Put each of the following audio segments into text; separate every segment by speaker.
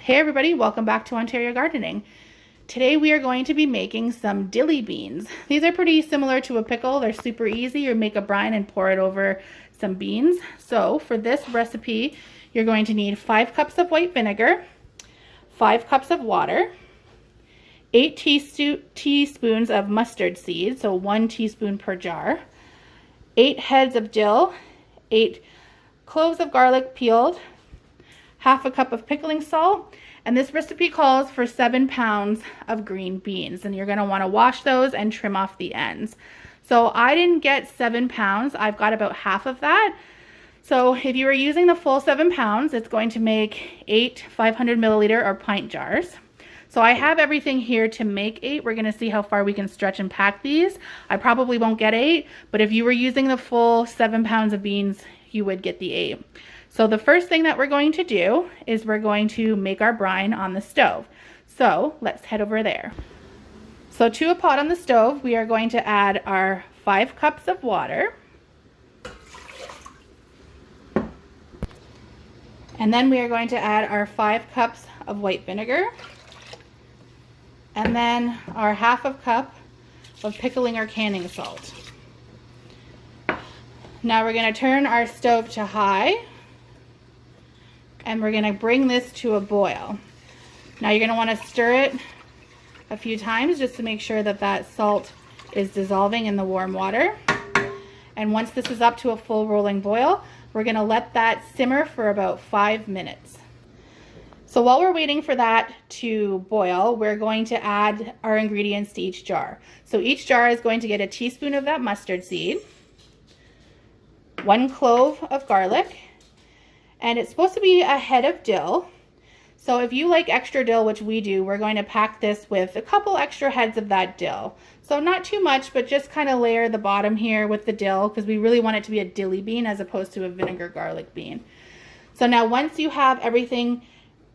Speaker 1: Hey everybody, welcome back to Ontario Gardening. Today we are going to be making some dilly beans. These are pretty similar to a pickle. They're super easy. You make a brine and pour it over some beans. So for this recipe, you're going to need 5 cups of white vinegar, 5 cups of water, 8 teaspoons of mustard seed, so 1 teaspoon per jar, 8 heads of dill, 8 cloves of garlic peeled, half a cup of pickling salt, and this recipe calls for 7 pounds of green beans, and you're going to want to wash those and trim off the ends. So I didn't get 7 pounds, I've got about half of that. So if you were using the full 7 pounds, it's going to make 8 500 milliliter or pint jars. So I have everything here to make 8. We're going to see how far we can stretch and pack these. I probably won't get 8, but if you were using the full 7 pounds of beans, you would get the 8. So the first thing that we're going to do is we're going to make our brine on the stove. So let's head over there. So to a pot on the stove, we are going to add our 5 cups of water. And then we are going to add our 5 cups of white vinegar. And then our half a cup of pickling or canning salt. Now we're going to turn our stove to high. And we're going to bring this to a boil. Now you're going to want to stir it a few times just to make sure that that salt is dissolving in the warm water. And once this is up to a full rolling boil, we're going to let that simmer for about 5 minutes. So while we're waiting for that to boil, we're going to add our ingredients to each jar. So each jar is going to get a teaspoon of that mustard seed, 1 clove of garlic, and it's supposed to be a head of dill. So if you like extra dill, which we do, we're going to pack this with a couple extra heads of that dill. So not too much, but just kind of layer the bottom here with the dill because we really want it to be a dilly bean as opposed to a vinegar garlic bean. So now once you have everything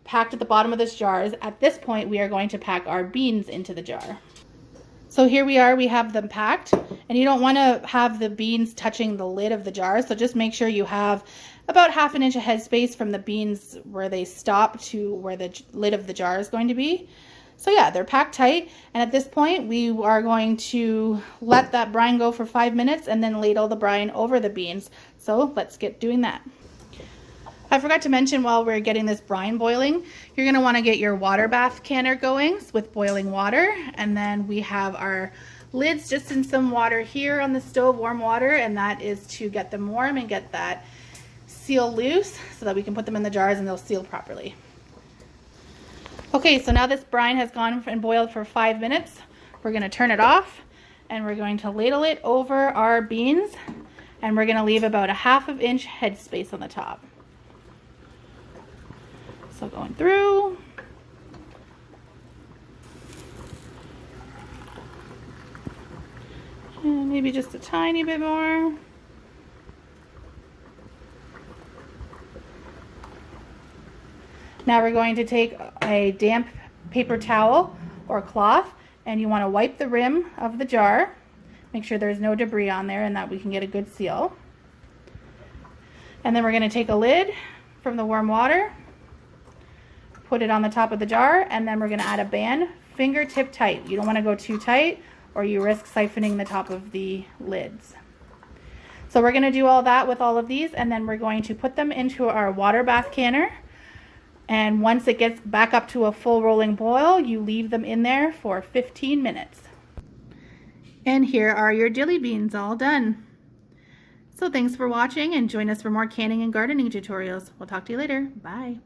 Speaker 1: packed at the bottom of this jar, at this point we are going to pack our beans into the jar. So here we are, we have them packed, and you don't want to have the beans touching the lid of the jar, so just make sure you have about ½ inch of headspace from the beans where they stop to where the lid of the jar is going to be. So yeah, they're packed tight, and at this point we are going to let that brine go for 5 minutes and then ladle the brine over the beans. So let's get doing that. I forgot to mention while we're getting this brine boiling, you're going to want to get your water bath canner going with boiling water, and then we have our lids just in some water here on the stove, warm water, and that is to get them warm and get that seal loose so that we can put them in the jars and they'll seal properly. Okay, so now this brine has gone and boiled for 5 minutes. We're going to turn it off and we're going to ladle it over our beans, and we're going to leave about a ½ inch headspace on the top. So going through. And maybe just a tiny bit more. Now we're going to take a damp paper towel or cloth, and you want to wipe the rim of the jar. Make sure there's no debris on there and that we can get a good seal. And then we're going to take a lid from the warm water, put it on the top of the jar, and then we're going to add a band fingertip tight. You don't want to go too tight or you risk siphoning the top of the lids. So we're going to do all that with all of these, and then we're going to put them into our water bath canner. And once it gets back up to a full rolling boil, you leave them in there for 15 minutes. And here are your dilly beans all done. So thanks for watching, and join us for more canning and gardening tutorials. We'll talk to you later. Bye.